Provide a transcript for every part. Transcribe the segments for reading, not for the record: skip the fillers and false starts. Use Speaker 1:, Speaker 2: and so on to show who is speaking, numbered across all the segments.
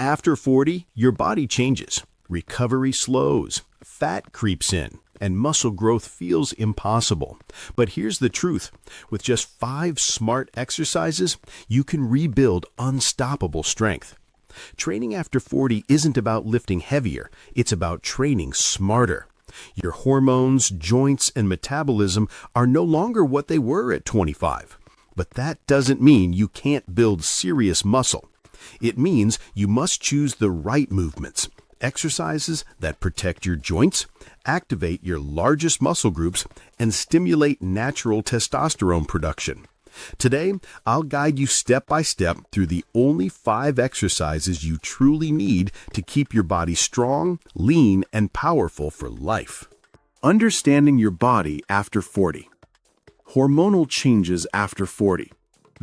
Speaker 1: After 40, your body changes. Recovery slows, fat creeps in, and muscle growth feels impossible. But here's the truth. With just 5 smart exercises, you can rebuild unstoppable strength. Training after 40 isn't about lifting heavier, it's about training smarter. Your hormones, joints, and metabolism are no longer what they were at 25. But that doesn't mean you can't build serious muscle. It means you must choose the right movements, exercises that protect your joints, activate your largest muscle groups, and stimulate natural testosterone production. Today, I'll guide you step by step through the only 5 exercises you truly need to keep your body strong, lean, and powerful for life.
Speaker 2: Understanding your body after 40. Hormonal changes after 40.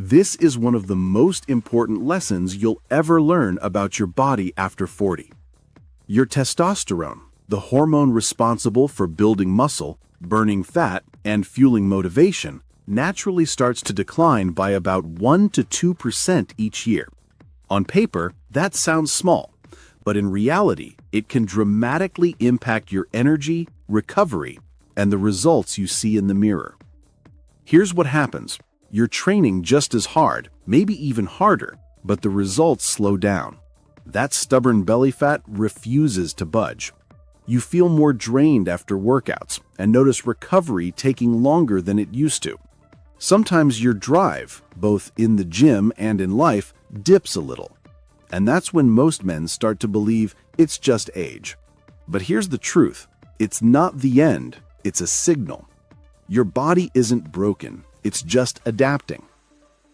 Speaker 2: This is one of the most important lessons you'll ever learn about your body after 40. Your testosterone, the hormone responsible for building muscle, burning fat, and fueling motivation, naturally starts to decline by about 1 to 2% each year. On paper, that sounds small, but in reality, it can dramatically impact your energy, recovery, and the results you see in the mirror. Here's what happens. You're training just as hard, maybe even harder, but the results slow down. That stubborn belly fat refuses to budge. You feel more drained after workouts and notice recovery taking longer than it used to. Sometimes your drive, both in the gym and in life, dips a little. And that's when most men start to believe it's just age. But here's the truth. It's not the end, it's a signal. Your body isn't broken, it's just adapting.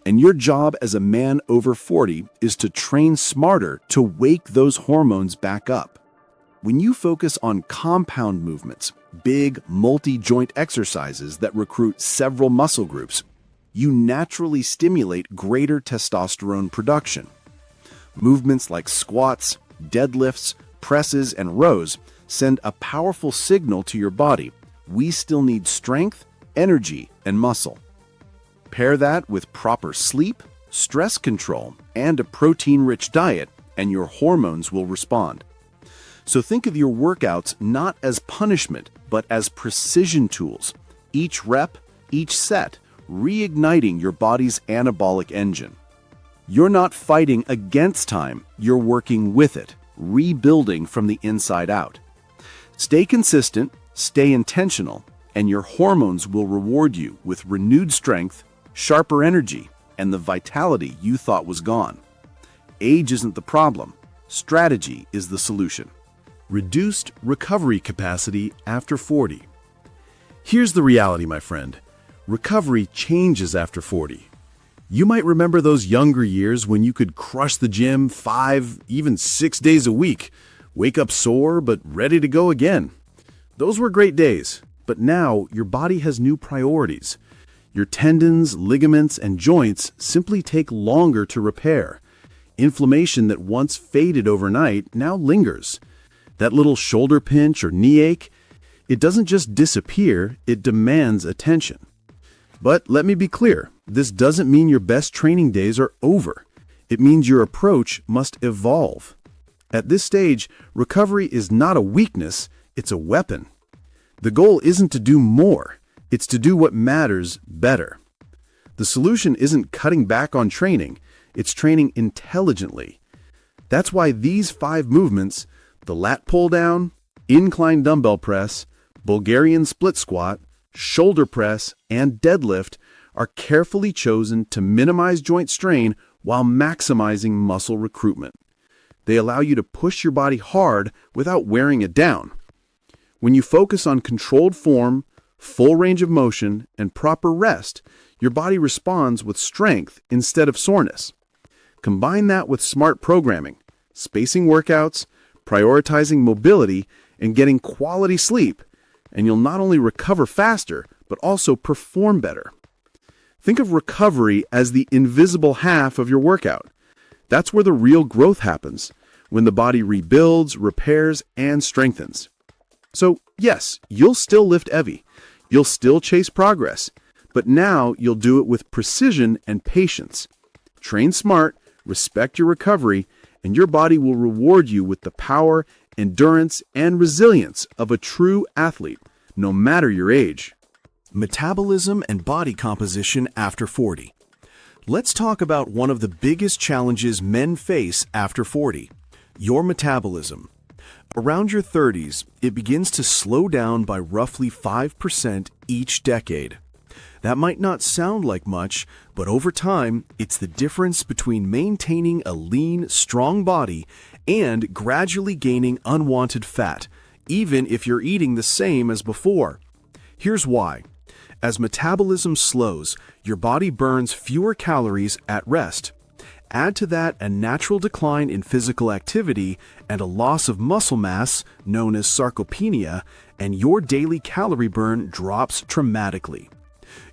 Speaker 2: And your job as a man over 40 is to train smarter to wake those hormones back up. When you focus on compound movements, big, multi-joint exercises that recruit several muscle groups, you naturally stimulate greater testosterone production. Movements like squats, deadlifts, presses, and rows send a powerful signal to your body. We still need strength, energy, and muscle. Pair that with proper sleep, stress control, and a protein-rich diet, and your hormones will respond. So think of your workouts not as punishment, but as precision tools. Each rep, each set, reigniting your body's anabolic engine. You're not fighting against time, you're working with it, rebuilding from the inside out. Stay consistent, stay intentional, and your hormones will reward you with renewed strength, sharper energy, and the vitality you thought was gone. Age isn't the problem, strategy is the solution.
Speaker 1: Reduced recovery capacity after 40. Here's the reality, my friend. Recovery changes after 40. You might remember those younger years when you could crush the gym 5, even 6 days a week, wake up sore but ready to go again. Those were great days, but now your body has new priorities. Your tendons, ligaments, and joints simply take longer to repair. Inflammation that once faded overnight now lingers. That little shoulder pinch or knee ache, it doesn't just disappear, it demands attention. But let me be clear, this doesn't mean your best training days are over. It means your approach must evolve. At this stage, recovery is not a weakness, it's a weapon. The goal isn't to do more, it's to do what matters better. The solution isn't cutting back on training, it's training intelligently. That's why these 5 movements, the Lat Pulldown, Incline Dumbbell Press, Bulgarian Split Squat, Shoulder Press, and Deadlift, are carefully chosen to minimize joint strain while maximizing muscle recruitment. They allow you to push your body hard without wearing it down. When you focus on controlled form, full range of motion, and proper rest, your body responds with strength instead of soreness. Combine that with smart programming, spacing workouts, prioritizing mobility, and getting quality sleep, and you'll not only recover faster, but also perform better. Think of recovery as the invisible half of your workout. That's where the real growth happens, when the body rebuilds, repairs, and strengthens. So yes, you'll still lift heavy, you'll still chase progress, but now you'll do it with precision and patience. Train smart, respect your recovery, and your body will reward you with the power, endurance, and resilience of a true athlete, no matter your age.
Speaker 2: Metabolism and body composition after 40. Let's talk about one of the biggest challenges men face after 40, your metabolism. Around your 30s, it begins to slow down by roughly 5% each decade. That might not sound like much, but over time, it's the difference between maintaining a lean, strong body and gradually gaining unwanted fat, even if you're eating the same as before. Here's why. As metabolism slows, your body burns fewer calories at rest. Add to that a natural decline in physical activity and a loss of muscle mass, known as sarcopenia, and your daily calorie burn drops dramatically.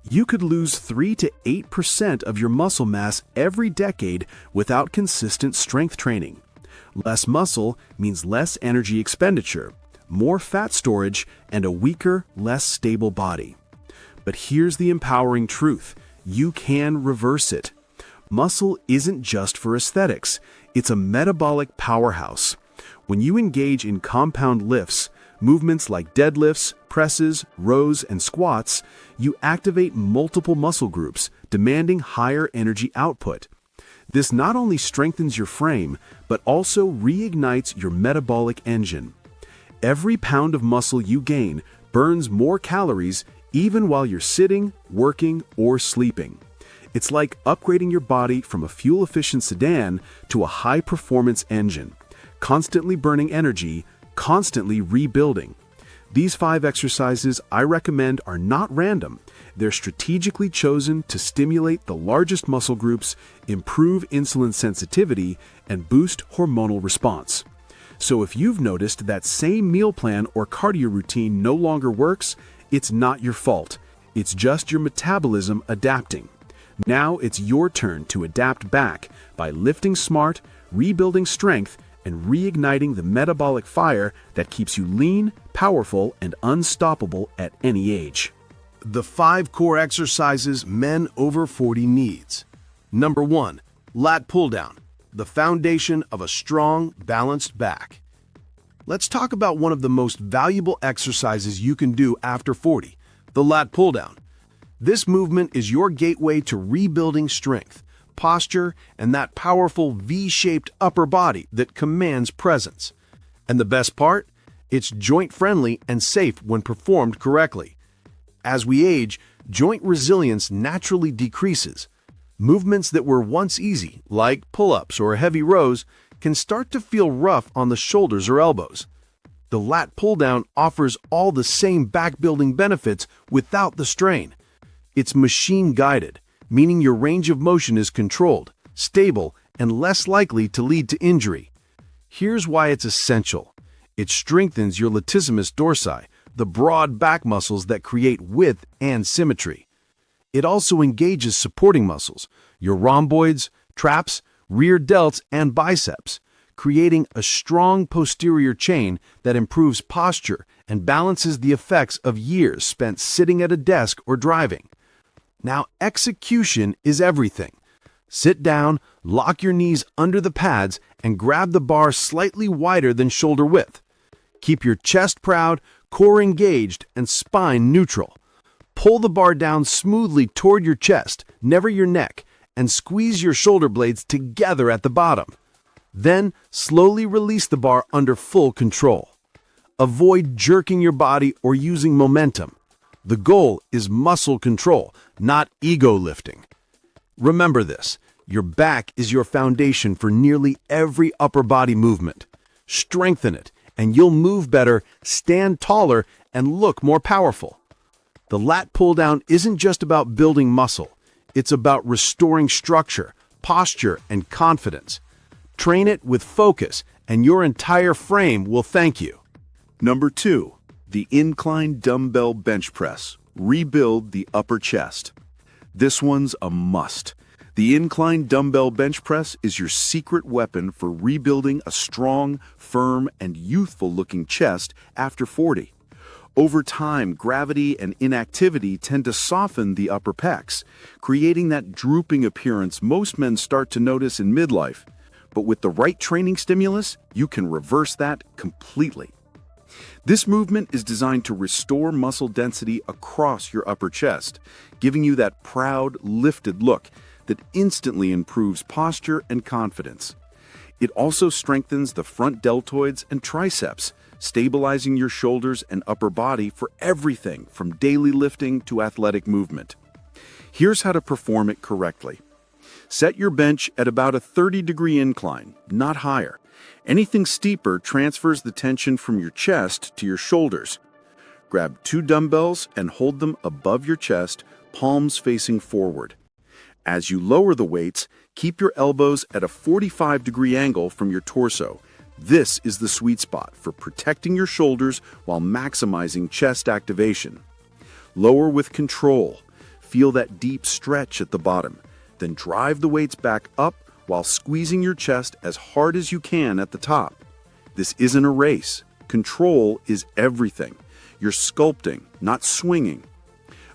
Speaker 2: You could lose 3 to 8% of your muscle mass every decade without consistent strength training. Less muscle means less energy expenditure, more fat storage, and a weaker, less stable body. But here's the empowering truth. You can reverse it. Muscle isn't just for aesthetics. It's a metabolic powerhouse. When you engage in compound lifts, movements like deadlifts, presses, rows, and squats, you activate multiple muscle groups, demanding higher energy output. This not only strengthens your frame, but also reignites your metabolic engine. Every pound of muscle you gain burns more calories even while you're sitting, working, or sleeping. It's like upgrading your body from a fuel-efficient sedan to a high-performance engine, constantly burning energy, constantly rebuilding. These 5 exercises I recommend are not random. They're strategically chosen to stimulate the largest muscle groups, improve insulin sensitivity, and boost hormonal response. So if you've noticed that same meal plan or cardio routine no longer works, it's not your fault. It's just your metabolism adapting. Now it's your turn to adapt back by lifting smart, rebuilding strength, and reigniting the metabolic fire that keeps you lean, powerful, and unstoppable at any age.
Speaker 1: The 5 core exercises men over 40 needs. Number 1, lat pulldown, the foundation of a strong, balanced back. Let's talk about one of the most valuable exercises you can do after 40, the lat pulldown. This movement is your gateway to rebuilding strength, posture, and that powerful V-shaped upper body that commands presence. And the best part? It's joint-friendly and safe when performed correctly. As we age, joint resilience naturally decreases. Movements that were once easy, like pull-ups or heavy rows, can start to feel rough on the shoulders or elbows. The lat pull-down offers all the same back-building benefits without the strain. It's machine-guided, meaning your range of motion is controlled, stable, and less likely to lead to injury. Here's why it's essential. It strengthens your latissimus dorsi, the broad back muscles that create width and symmetry. It also engages supporting muscles, your rhomboids, traps, rear delts, and biceps, creating a strong posterior chain that improves posture and balances the effects of years spent sitting at a desk or driving. Now, execution is everything. Sit down, lock your knees under the pads, and grab the bar slightly wider than shoulder width. Keep your chest proud, core engaged, and spine neutral. Pull the bar down smoothly toward your chest, never your neck, and squeeze your shoulder blades together at the bottom. Then, slowly release the bar under full control. Avoid jerking your body or using momentum. The goal is muscle control, not ego lifting. Remember this, your back is your foundation for nearly every upper body movement. Strengthen it, and you'll move better, stand taller, and look more powerful. The lat pull-down isn't just about building muscle. It's about restoring structure, posture, and confidence. Train it with focus, and your entire frame will thank you.
Speaker 2: Number 2, the Incline Dumbbell Bench Press. Rebuild the upper chest. This one's a must. The Incline Dumbbell Bench Press is your secret weapon for rebuilding a strong, firm, and youthful-looking chest after 40. Over time, gravity and inactivity tend to soften the upper pecs, creating that drooping appearance most men start to notice in midlife. But with the right training stimulus, you can reverse that completely. This movement is designed to restore muscle density across your upper chest, giving you that proud, lifted look that instantly improves posture and confidence. It also strengthens the front deltoids and triceps, stabilizing your shoulders and upper body for everything from daily lifting to athletic movement. Here's how to perform it correctly. Set your bench at about a 30-degree incline, not higher. Anything steeper transfers the tension from your chest to your shoulders. Grab 2 dumbbells and hold them above your chest, palms facing forward. As you lower the weights, keep your elbows at a 45-degree angle from your torso. This is the sweet spot for protecting your shoulders while maximizing chest activation. Lower with control. Feel that deep stretch at the bottom. Then drive the weights back up while squeezing your chest as hard as you can at the top. This isn't a race. Control is everything. You're sculpting, not swinging.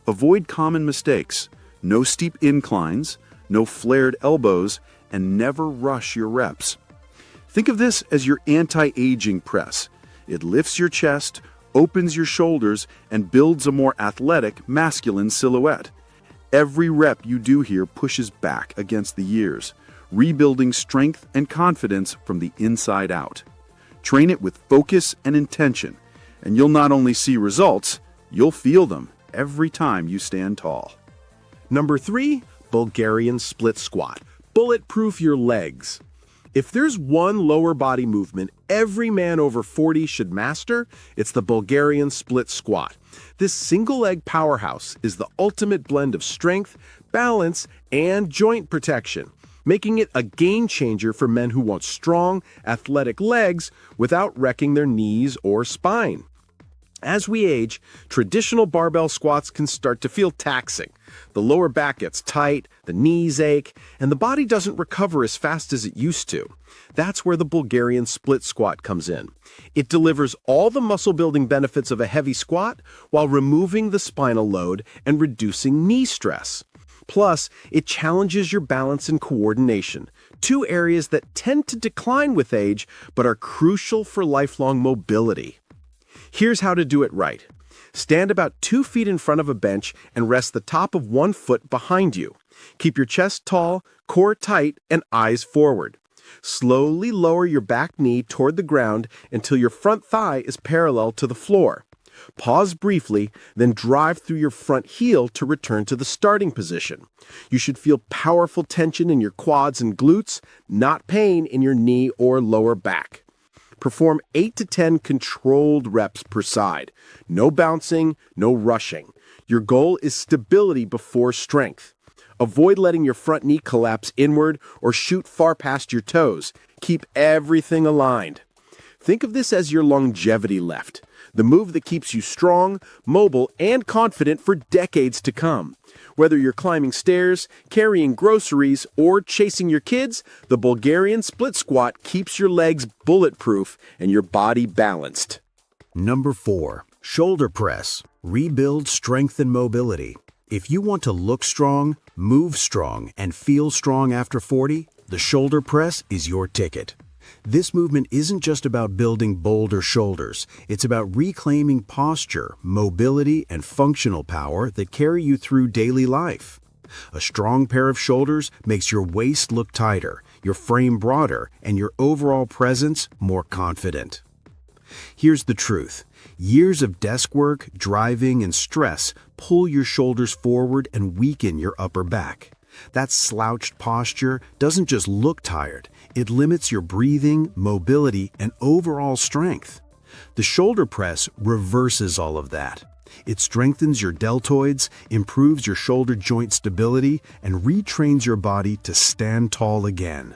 Speaker 2: Avoid common mistakes. No steep inclines, no flared elbows, and never rush your reps. Think of this as your anti-aging press. It lifts your chest, opens your shoulders, and builds a more athletic, masculine silhouette. Every rep you do here pushes back against the years, rebuilding strength and confidence from the inside out. Train it with focus and intention, and you'll not only see results, you'll feel them every time you stand tall.
Speaker 1: Number 3, Bulgarian Split Squat. Bulletproof your legs. If there's one lower body movement every man over 40 should master, it's the Bulgarian Split Squat. This single-leg powerhouse is the ultimate blend of strength, balance, and joint protection, making it a game-changer for men who want strong, athletic legs without wrecking their knees or spine. As we age, traditional barbell squats can start to feel taxing. The lower back gets tight, the knees ache, and the body doesn't recover as fast as it used to. That's where the Bulgarian Split Squat comes in. It delivers all the muscle-building benefits of a heavy squat while removing the spinal load and reducing knee stress. Plus, it challenges your balance and coordination, 2 areas that tend to decline with age but are crucial for lifelong mobility. Here's how to do it right. Stand about 2 feet in front of a bench and rest the top of 1 foot behind you. Keep your chest tall, core tight, and eyes forward. Slowly lower your back knee toward the ground until your front thigh is parallel to the floor. Pause briefly, then drive through your front heel to return to the starting position. You should feel powerful tension in your quads and glutes, not pain in your knee or lower back. Perform 8 to 10 controlled reps per side. No bouncing, no rushing. Your goal is stability before strength. Avoid letting your front knee collapse inward or shoot far past your toes. Keep everything aligned. Think of this as your longevity lift, the move that keeps you strong, mobile, and confident for decades to come. Whether you're climbing stairs, carrying groceries, or chasing your kids, the Bulgarian Split Squat keeps your legs bulletproof and your body balanced.
Speaker 2: Number 4, shoulder press. Rebuild strength and mobility. If you want to look strong, move strong, and feel strong after 40, the shoulder press is your ticket. This movement isn't just about building bolder shoulders. It's about reclaiming posture, mobility, and functional power that carry you through daily life. A strong pair of shoulders makes your waist look tighter, your frame broader, and your overall presence more confident. Here's the truth. Years of desk work, driving, and stress pull your shoulders forward and weaken your upper back. That slouched posture doesn't just look tired, it limits your breathing, mobility, and overall strength. The shoulder press reverses all of that. It strengthens your deltoids, improves your shoulder joint stability, and retrains your body to stand tall again.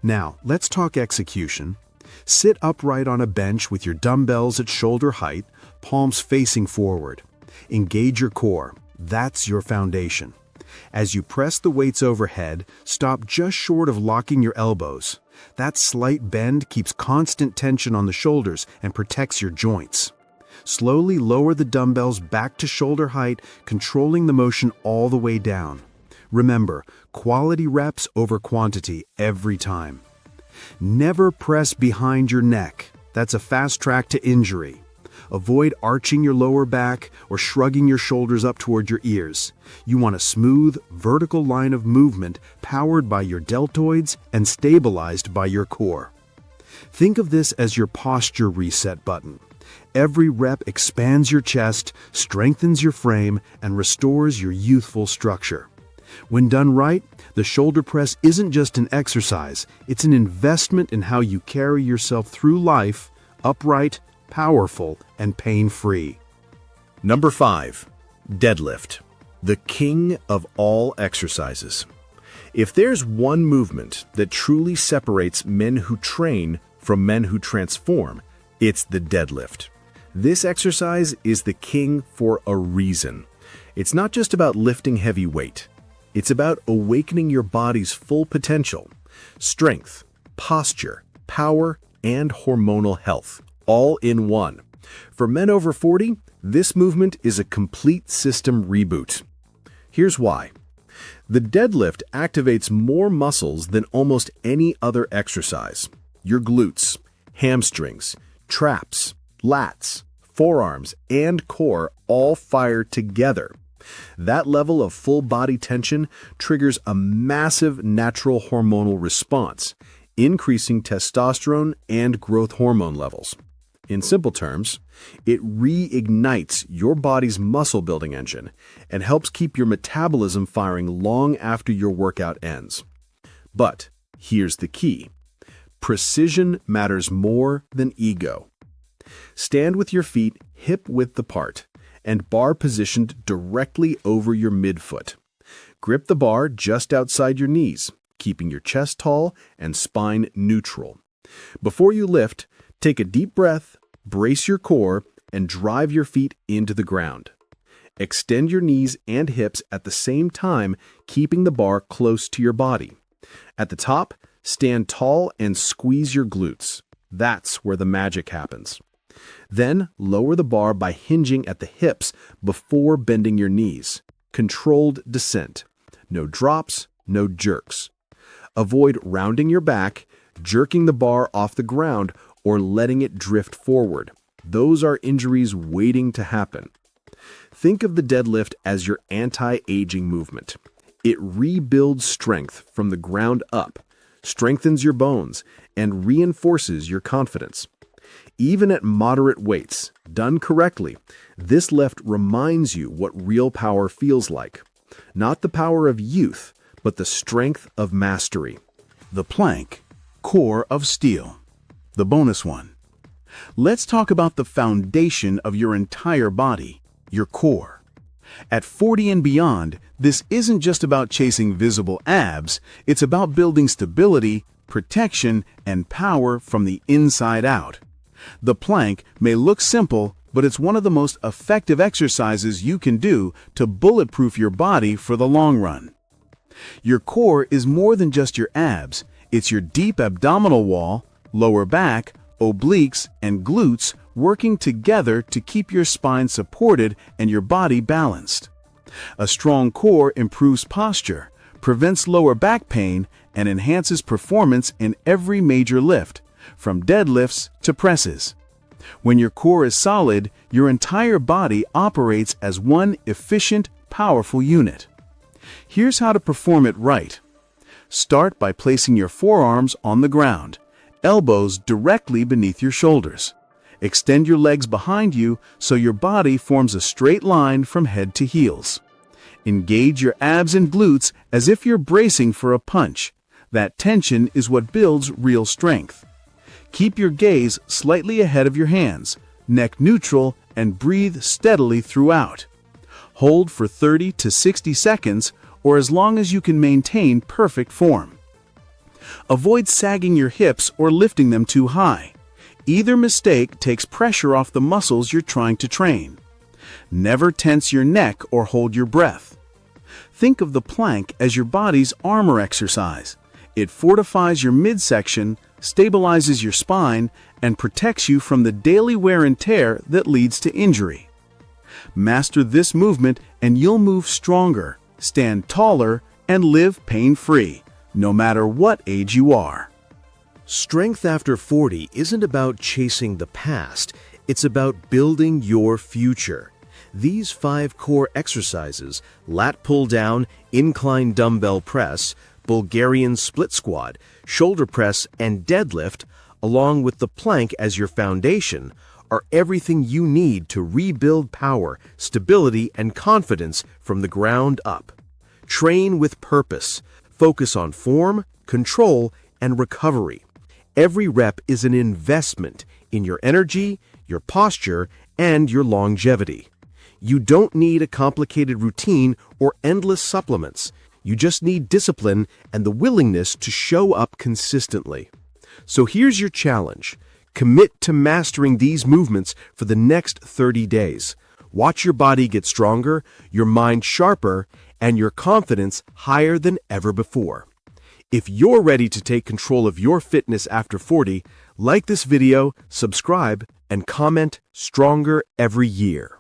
Speaker 2: Now, let's talk execution. Sit upright on a bench with your dumbbells at shoulder height, palms facing forward. Engage your core. That's your foundation. As you press the weights overhead, stop just short of locking your elbows. That slight bend keeps constant tension on the shoulders and protects your joints. Slowly lower the dumbbells back to shoulder height, controlling the motion all the way down. Remember, quality reps over quantity every time. Never press behind your neck. That's a fast track to injury. Avoid arching your lower back or shrugging your shoulders up toward your ears. You want a smooth, vertical line of movement powered by your deltoids and stabilized by your core. Think of this as your posture reset button. Every rep expands your chest, strengthens your frame, and restores your youthful structure. When done right, the shoulder press isn't just an exercise, it's an investment in how you carry yourself through life, upright, powerful, and pain-free.
Speaker 1: Number 5. Deadlift, the king of all exercises. If there's one movement that truly separates men who train from men who transform, it's the deadlift. This exercise is the king for a reason. It's not just about lifting heavy weight. It's about awakening your body's full potential, strength, posture, power, and hormonal health, all in one. For men over 40, this movement is a complete system reboot. Here's why. The deadlift activates more muscles than almost any other exercise. Your glutes, hamstrings, traps, lats, forearms, and core all fire together. That level of full body tension triggers a massive natural hormonal response, increasing testosterone and growth hormone levels. In simple terms, it reignites your body's muscle-building engine and helps keep your metabolism firing long after your workout ends. But here's the key. Precision matters more than ego. Stand with your feet hip-width apart and bar positioned directly over your midfoot. Grip the bar just outside your knees, keeping your chest tall and spine neutral. Before you lift, take a deep breath, brace your core, and drive your feet into the ground. Extend your knees and hips at the same time, keeping the bar close to your body. At the top, stand tall and squeeze your glutes. That's where the magic happens. Then lower the bar by hinging at the hips before bending your knees. Controlled descent. No drops, no jerks. Avoid rounding your back, jerking the bar off the ground, or letting it drift forward. Those are injuries waiting to happen. Think of the deadlift as your anti-aging movement. It rebuilds strength from the ground up, strengthens your bones, and reinforces your confidence. Even at moderate weights, done correctly, this lift reminds you what real power feels like. Not the power of youth, but the strength of mastery.
Speaker 2: The plank, core of steel. The bonus one. Let's talk about the foundation of your entire body, your core. At 40 and beyond, this isn't just about chasing visible abs, it's about building stability, protection, and power from the inside out. The plank may look simple, but it's one of the most effective exercises you can do to bulletproof your body for the long run. Your core is more than just your abs. It's your deep abdominal wall, lower back, obliques, and glutes working together to keep your spine supported and your body balanced. A strong core improves posture, prevents lower back pain, and enhances performance in every major lift, from deadlifts to presses. When your core is solid, your entire body operates as one efficient, powerful unit. Here's how to perform it right. Start by placing your forearms on the ground, elbows directly beneath your shoulders. Extend your legs behind you so your body forms a straight line from head to heels. Engage your abs and glutes as if you're bracing for a punch. That tension is what builds real strength. Keep your gaze slightly ahead of your hands, neck neutral, and breathe steadily throughout. Hold for 30 to 60 seconds or as long as you can maintain perfect form. Avoid sagging your hips or lifting them too high. Either mistake takes pressure off the muscles you're trying to train. Never tense your neck or hold your breath. Think of the plank as your body's armor exercise. It fortifies your midsection, stabilizes your spine, and protects you from the daily wear and tear that leads to injury. Master this movement and you'll move stronger, stand taller, and live pain-free, no matter what age you are.
Speaker 3: Strength after 40 isn't about chasing the past, it's about building your future. These 5 core exercises, Lat Pulldown, Incline Dumbbell Press, Bulgarian Split Squat, Shoulder Press, and Deadlift, along with the plank as your foundation, are everything you need to rebuild power, stability, and confidence from the ground up. Train with purpose. Focus on form, control, and recovery. Every rep is an investment in your energy, your posture, and your longevity. You don't need a complicated routine or endless supplements. You just need discipline and the willingness to show up consistently. So here's your challenge. Commit to mastering these movements for the next 30 days. Watch your body get stronger, your mind sharper, and your confidence higher than ever before. If you're ready to take control of your fitness after 40, like this video, subscribe, and comment stronger every year.